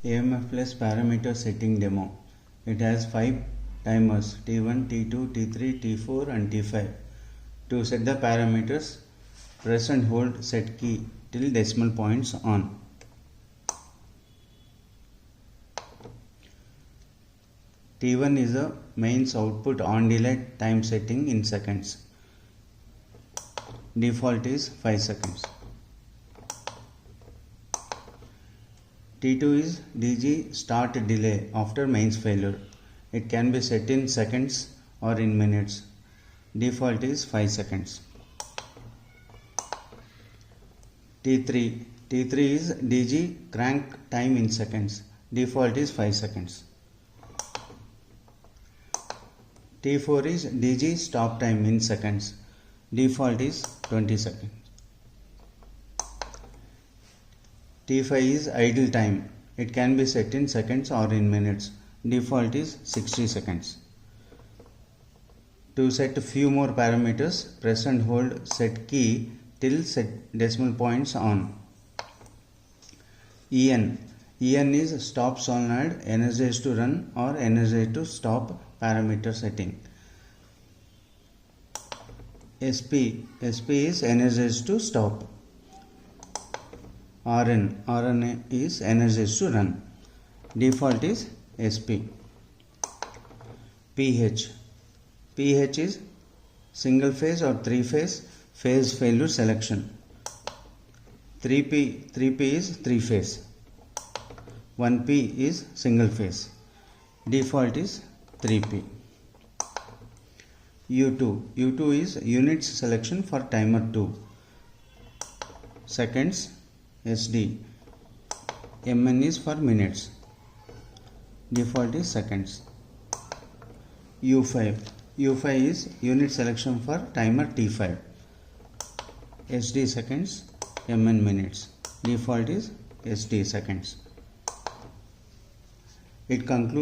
AMF plus parameter setting demo. It has 5 timers T1, T2, T3, T4 and T5. To set the parameters, press and hold set key till decimal points on. T1 is the mains output on delay time setting in seconds. Default is 5 seconds. T2 is DG start delay after mains failure. It can be set in seconds or in minutes. Default is 5 seconds. T3 is DG crank time in seconds. Default is 5 seconds. T4 is DG stop time in seconds. Default is 20 seconds. T5 is idle time. It can be set in seconds or in minutes. Default is 60 seconds. To set a few more parameters, press and hold set key till set decimal points on. EN is stop solenoid, energized to run or energized to stop parameter setting. SP is energized to stop. RN is energized to run. Default is SP. PH is single phase or 3-phase phase failure selection. 3P is 3-phase. 1P is single phase. Default is 3P. U2 is units selection for timer 2. Seconds SD. MN is for minutes. Default is seconds. U5 is unit selection for timer T5. SD seconds, MN minutes. Default is SD seconds. It concludes